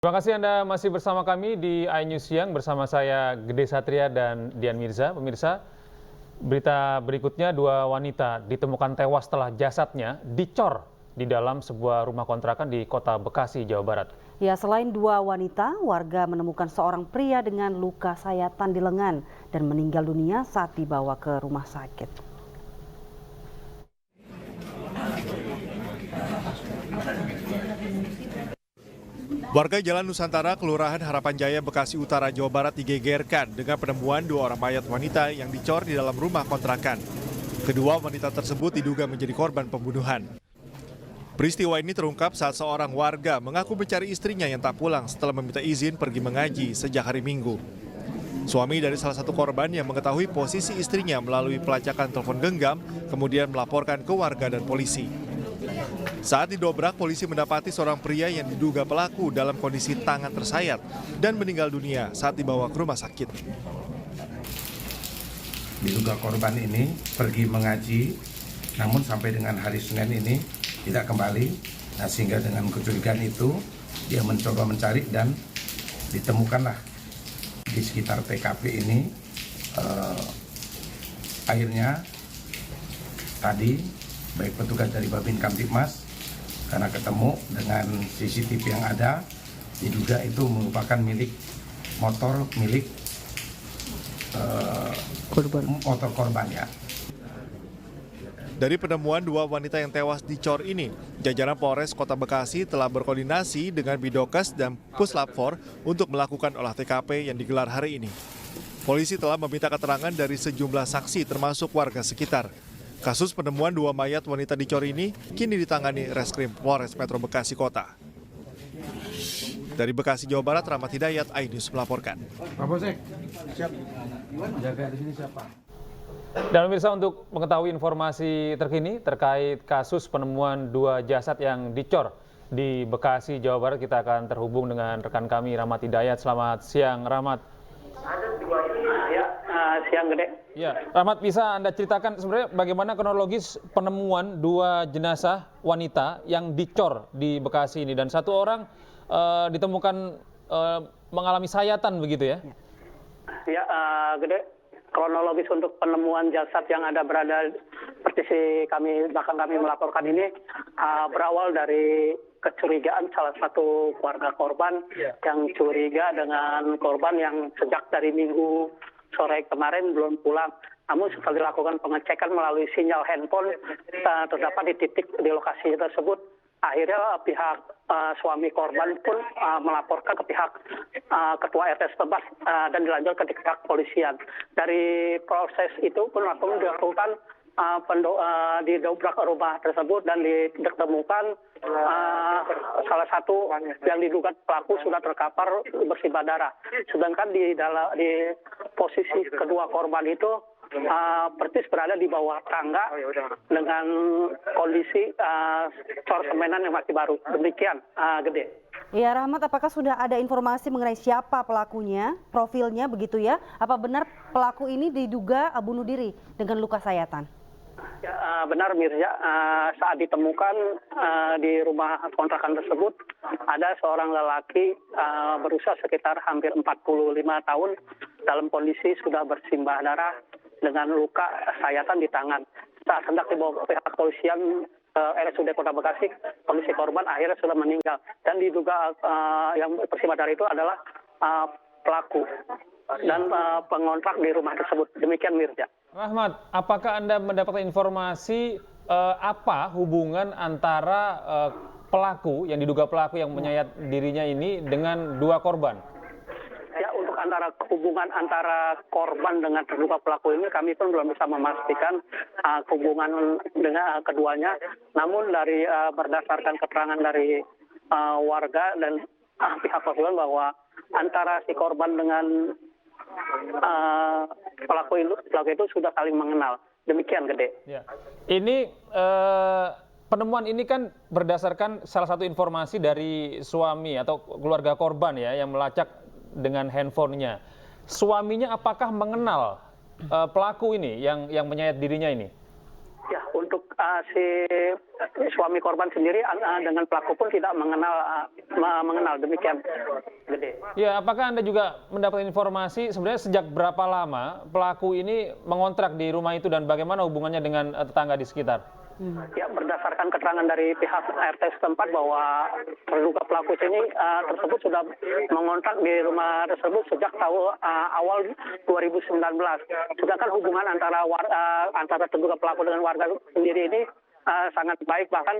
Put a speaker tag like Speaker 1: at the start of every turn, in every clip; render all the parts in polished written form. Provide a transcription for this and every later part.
Speaker 1: Terima kasih Anda masih bersama kami di iNews Siang bersama saya Gede Satria dan Dian Mirza. Pemirsa, berita berikutnya dua wanita ditemukan tewas setelah jasadnya dicor di dalam sebuah rumah kontrakan di Kota Bekasi, Jawa Barat.
Speaker 2: Ya, selain dua wanita, warga menemukan seorang pria dengan luka sayatan di lengan dan meninggal dunia saat dibawa ke rumah sakit.
Speaker 3: Warga Jalan Nusantara, Kelurahan Harapan Jaya, Bekasi Utara, Jawa Barat digegerkan dengan penemuan dua orang mayat wanita yang dicor di dalam rumah kontrakan. Kedua wanita tersebut diduga menjadi korban pembunuhan. Peristiwa ini terungkap saat seorang warga mengaku mencari istrinya yang tak pulang setelah meminta izin pergi mengaji sejak hari Minggu. Suami dari salah satu korban yang mengetahui posisi istrinya melalui pelacakan telepon genggam, kemudian melaporkan ke warga dan polisi. Saat didobrak, polisi mendapati seorang pria yang diduga pelaku dalam kondisi tangan tersayat dan meninggal dunia saat dibawa ke rumah sakit.
Speaker 4: Diduga korban ini pergi mengaji, namun sampai dengan hari Senin ini tidak kembali. Nah, sehingga dengan kecurigaan itu, dia mencoba mencari dan ditemukanlah di sekitar TKP ini. Akhirnya tadi baik petugas dari Babin Kamtibmas karena ketemu dengan CCTV yang ada, diduga itu merupakan motor milik korban ya.
Speaker 3: Dari penemuan dua wanita yang tewas dicor ini, jajaran Polres Kota Bekasi telah berkoordinasi dengan Bidokes dan Puslap 4 untuk melakukan olah TKP yang digelar hari ini. Polisi telah meminta keterangan dari sejumlah saksi termasuk warga sekitar. Kasus penemuan dua mayat wanita dicor ini kini ditangani Reskrim Polres Metro Bekasi Kota. Dari Bekasi, Jawa Barat, Rahmat Hidayat, iNews melaporkan.
Speaker 4: Pak Bosek, siap. Jaga di sini siapa?
Speaker 1: Dan pemirsa, untuk mengetahui informasi terkini terkait kasus penemuan dua jasad yang dicor di Bekasi, Jawa Barat, kita akan terhubung dengan rekan kami Rahmat Hidayat. Selamat siang, Rahmat.
Speaker 5: Siang Gede.
Speaker 1: Ya, Rahmat, bisa Anda ceritakan sebenarnya bagaimana kronologis penemuan dua jenazah wanita yang dicor di Bekasi ini dan satu orang ditemukan mengalami sayatan begitu ya?
Speaker 5: Ya, Gede. Kronologis untuk penemuan jasad yang berada seperti bahkan kami melaporkan ini berawal dari kecurigaan salah satu keluarga korban yang curiga dengan korban yang sejak dari Minggu sore kemarin belum pulang. Namun setelah dilakukan pengecekan melalui sinyal handphone terdapat di lokasi tersebut. Akhirnya pihak suami korban pun melaporkan ke pihak ketua RT setempat dan dilanjutkan ke pihak polisian. Dari proses itu pun langsung dilakukan didobrak rumah tersebut dan ditemukan salah satu yang diduga pelaku sudah terkapar bersimbah darah. Sedangkan di posisi kedua korban itu persis berada di bawah tangga dengan kondisi cor semenan yang masih baru. Demikian, Gede.
Speaker 2: Ya, Rahmat, apakah sudah ada informasi mengenai siapa pelakunya, profilnya begitu ya? Apa benar pelaku ini diduga bunuh diri dengan luka sayatan?
Speaker 5: Ya, benar Mirza, saat ditemukan di rumah kontrakan tersebut ada seorang lelaki berusia sekitar hampir 45 tahun dalam kondisi sudah bersimbah darah dengan luka sayatan di tangan. Saat hendak dibawa ke pihak kepolisian RSUD Kota Bekasi, kondisi korban akhirnya sudah meninggal dan diduga yang bersimbah darah itu adalah pelaku dan pengontrak di rumah tersebut. Demikian Mirza.
Speaker 1: Rahmat, apakah Anda mendapatkan informasi apa hubungan antara pelaku yang diduga pelaku yang menyayat dirinya ini dengan dua korban?
Speaker 5: Ya, untuk hubungan antara korban dengan terduga pelaku ini kami pun belum bisa memastikan hubungan dengan keduanya. Namun dari berdasarkan keterangan dari warga dan pihak kepolisian bahwa antara si korban dengan pelaku itu sudah saling mengenal. Demikian, Gede.
Speaker 1: Ya. Ini penemuan ini kan berdasarkan salah satu informasi dari suami atau keluarga korban ya yang melacak dengan handphonenya. Suaminya apakah mengenal pelaku ini yang menyayat dirinya ini?
Speaker 5: Ya, untuk si suami korban sendiri dengan pelaku pun tidak mengenal demikian. Gede.
Speaker 1: Ya, apakah Anda juga mendapat informasi sebenarnya sejak berapa lama pelaku ini mengontrak di rumah itu dan bagaimana hubungannya dengan tetangga di sekitar?
Speaker 5: Ya, berdasarkan keterangan dari pihak RT setempat bahwa terduga pelaku ini tersebut sudah mengontrak di rumah tersebut sejak awal 2019. Sedangkan hubungan antara terduga pelaku dengan warga sendiri ini sangat baik, bahkan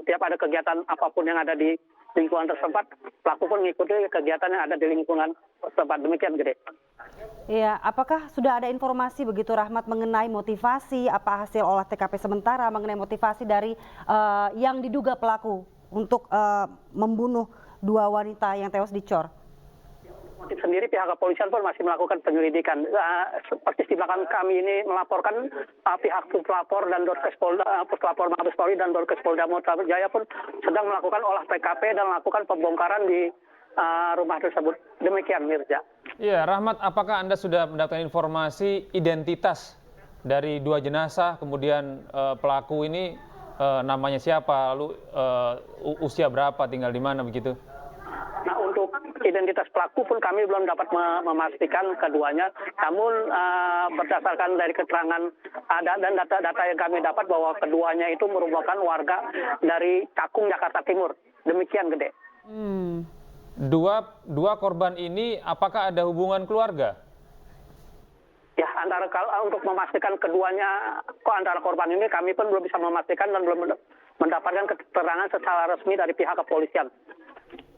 Speaker 5: setiap ada kegiatan apapun yang ada di lingkungan tersebut, pelaku pun mengikuti kegiatan yang ada di lingkungan tempat. Demikian, Gede.
Speaker 2: Iya, apakah sudah ada informasi begitu Rahmat mengenai motivasi, apa hasil olah TKP sementara mengenai motivasi dari yang diduga pelaku untuk membunuh dua wanita yang tewas dicor?
Speaker 5: Motif sendiri pihak kepolisian pun masih melakukan penyelidikan. Seperti di belakang kami ini melaporkan pihak Puslapor dan Puslapor Mabes Polri dan Dorkes Polda Metro Jaya pun sedang melakukan olah TKP dan melakukan pembongkaran di rumah tersebut. Demikian, Mirza.
Speaker 1: Iya, Rahmat, apakah Anda sudah mendapatkan informasi identitas dari dua jenazah, kemudian pelaku ini namanya siapa, lalu usia berapa, tinggal di mana begitu?
Speaker 5: Nah, untuk identitas pelaku pun kami belum dapat memastikan keduanya. Namun berdasarkan dari keterangan dan data yang kami dapat bahwa keduanya itu merupakan warga dari Cakung, Jakarta Timur. Demikian, Gede.
Speaker 1: Dua korban ini apakah ada hubungan keluarga?
Speaker 5: Ya, untuk memastikan keduanya antara korban ini kami pun belum bisa memastikan dan belum mendapatkan keterangan secara resmi dari pihak kepolisian.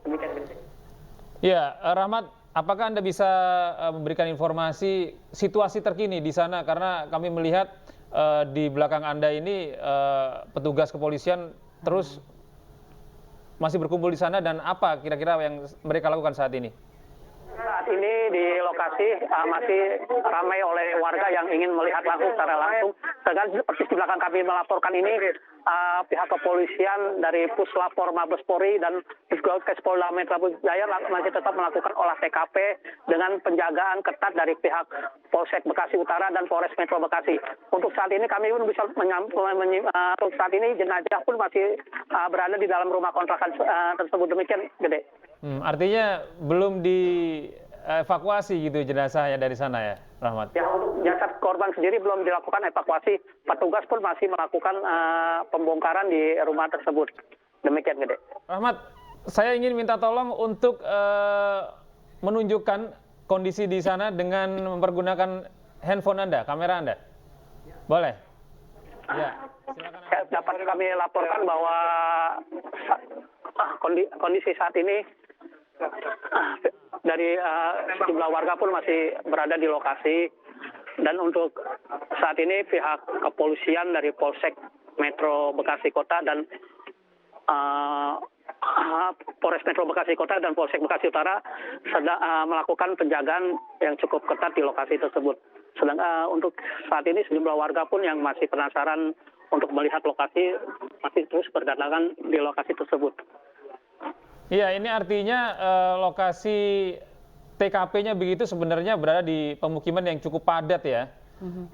Speaker 5: Demikian.
Speaker 1: Ya, Rahmat, apakah Anda bisa memberikan informasi situasi terkini di sana? Karena kami melihat di belakang Anda ini petugas kepolisian terus masih berkumpul di sana, dan apa kira-kira yang mereka lakukan saat ini?
Speaker 5: Saat ini di lokasi masih ramai oleh warga yang ingin melihat secara langsung. Dengan seperti di belakang kami melaporkan ini, pihak kepolisian dari Puslapor Mabes Polri dan Dorkes Polda Metro Jaya masih tetap melakukan olah TKP dengan penjagaan ketat dari pihak Polsek Bekasi Utara dan Polres Metro Bekasi. Untuk saat ini kami pun bisa untuk saat ini jenazah pun masih berada di dalam rumah kontrakan tersebut. Demikian, Gede.
Speaker 1: Artinya belum dievakuasi gitu jenazahnya dari sana ya, Rahmat?
Speaker 5: Ya, untuk jasad korban sendiri belum dilakukan evakuasi. Petugas pun masih melakukan pembongkaran di rumah tersebut. Demikian, Gede.
Speaker 1: Rahmat, saya ingin minta tolong untuk menunjukkan kondisi di sana dengan mempergunakan handphone Anda, kamera Anda. Boleh? Ya, silakan.
Speaker 5: Dapat kami laporkan bahwa kondisi saat ini dari sejumlah warga pun masih berada di lokasi, dan untuk saat ini pihak kepolisian dari Polsek Metro Bekasi Kota dan Polres Metro Bekasi Kota dan Polsek Bekasi Utara sedang melakukan penjagaan yang cukup ketat di lokasi tersebut. Sedangkan untuk saat ini sejumlah warga pun yang masih penasaran untuk melihat lokasi masih terus berdatangan di lokasi tersebut.
Speaker 1: Iya, ini artinya lokasi TKP-nya begitu sebenarnya berada di pemukiman yang cukup padat ya,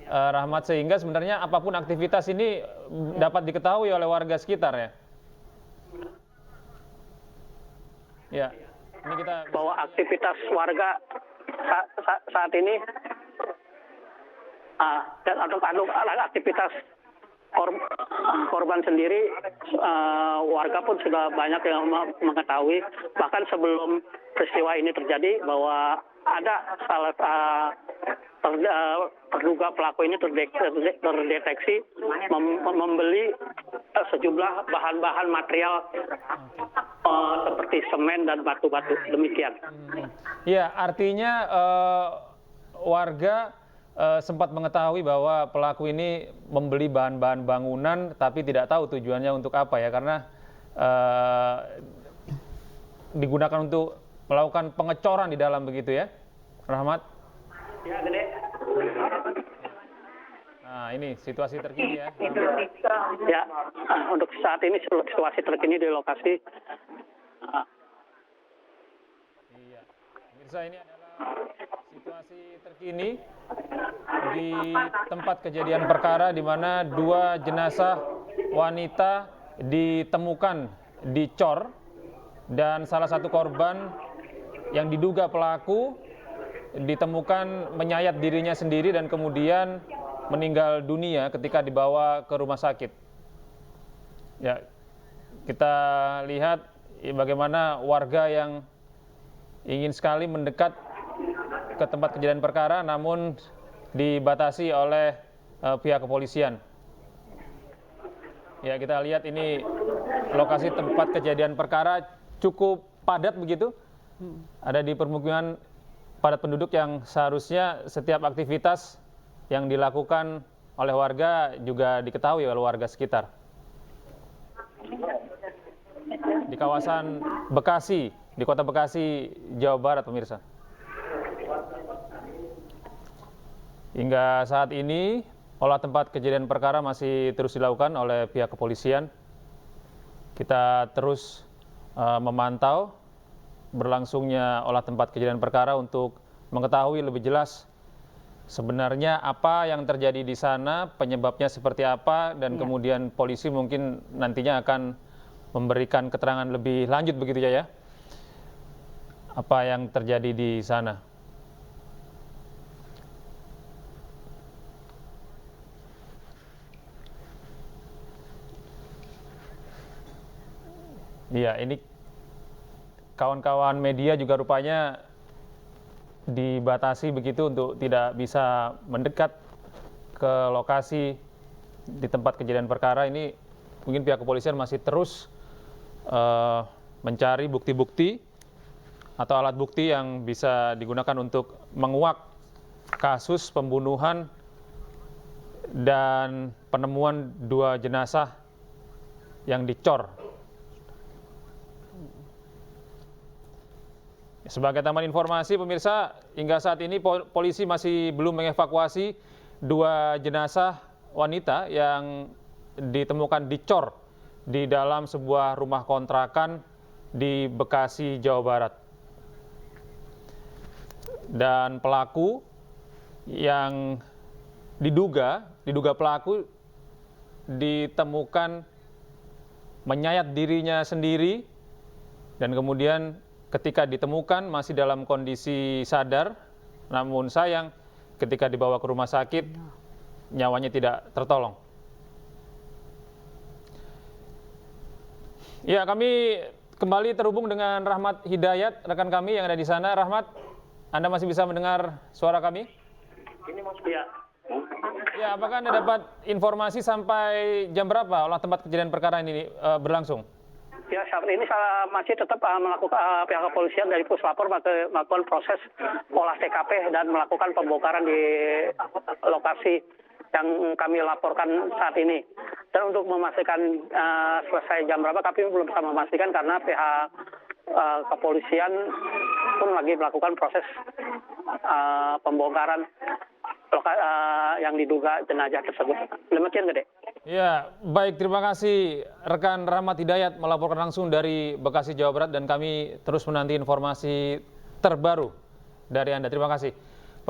Speaker 1: Rahmat, sehingga sebenarnya apapun aktivitas ini dapat diketahui oleh warga sekitar ya. Ya, ini kita
Speaker 5: bahwa aktivitas warga saat ini dan untuk aktivitas korban sendiri, warga pun sudah banyak yang mengetahui, bahkan sebelum peristiwa ini terjadi bahwa ada salah terduga pelaku ini terdeteksi membeli sejumlah bahan-bahan material seperti semen dan batu-batu. Demikian.
Speaker 1: Ya, artinya warga sempat mengetahui bahwa pelaku ini membeli bahan-bahan bangunan tapi tidak tahu tujuannya untuk apa ya, karena digunakan untuk melakukan pengecoran di dalam begitu ya, Rahmat?
Speaker 5: Ya, Gede.
Speaker 1: Nah, ini situasi terkini ya.
Speaker 5: Ya, untuk saat ini situasi terkini di lokasi.
Speaker 1: Iya, pemirsa, ini adalah situasi terkini di tempat kejadian perkara di mana dua jenazah wanita ditemukan dicor dan salah satu korban yang diduga pelaku ditemukan menyayat dirinya sendiri dan kemudian meninggal dunia ketika dibawa ke rumah sakit. Ya, kita lihat bagaimana warga yang ingin sekali mendekat ke tempat kejadian perkara namun dibatasi oleh pihak kepolisian. Ya, kita lihat ini lokasi tempat kejadian perkara cukup padat begitu. Ada di permukiman padat penduduk yang seharusnya setiap aktivitas yang dilakukan oleh warga juga diketahui oleh warga sekitar. Di kawasan Bekasi, di kota Bekasi, Jawa Barat, pemirsa. Hingga saat ini, olah tempat kejadian perkara masih terus dilakukan oleh pihak kepolisian. Kita terus memantau berlangsungnya olah tempat kejadian perkara untuk mengetahui lebih jelas sebenarnya apa yang terjadi di sana, penyebabnya seperti apa, dan kemudian polisi mungkin nantinya akan memberikan keterangan lebih lanjut begitu ya, apa yang terjadi di sana. Iya, ini kawan-kawan media juga rupanya dibatasi begitu untuk tidak bisa mendekat ke lokasi di tempat kejadian perkara. Ini mungkin pihak kepolisian masih terus mencari bukti-bukti atau alat bukti yang bisa digunakan untuk menguak kasus pembunuhan dan penemuan dua jenazah yang dicor. Sebagai tambahan informasi, pemirsa, hingga saat ini polisi masih belum mengevakuasi dua jenazah wanita yang ditemukan dicor di dalam sebuah rumah kontrakan di Bekasi, Jawa Barat. Dan pelaku yang diduga pelaku ditemukan menyayat dirinya sendiri dan kemudian ketika ditemukan masih dalam kondisi sadar, namun sayang ketika dibawa ke rumah sakit nyawanya tidak tertolong. Ya, kami kembali terhubung dengan Rahmat Hidayat, rekan kami yang ada di sana. Rahmat, Anda masih bisa mendengar suara kami?
Speaker 5: Ini ya.
Speaker 1: Ya, apakah Anda dapat informasi sampai jam berapa olah tempat kejadian perkara ini berlangsung?
Speaker 5: Ya, saat ini saya masih tetap melakukan pihak kepolisian dari Puslapor melakukan proses olah TKP dan melakukan pembongkaran di lokasi yang kami laporkan saat ini. Dan untuk memastikan selesai jam berapa, kami belum bisa memastikan karena pihak kepolisian pun lagi melakukan proses pembongkaran yang diduga jenazah tersebut. Demikian, Gede.
Speaker 1: Ya, baik, terima kasih rekan Rahmat Hidayat melaporkan langsung dari Bekasi, Jawa Barat, dan kami terus menanti informasi terbaru dari Anda. Terima kasih.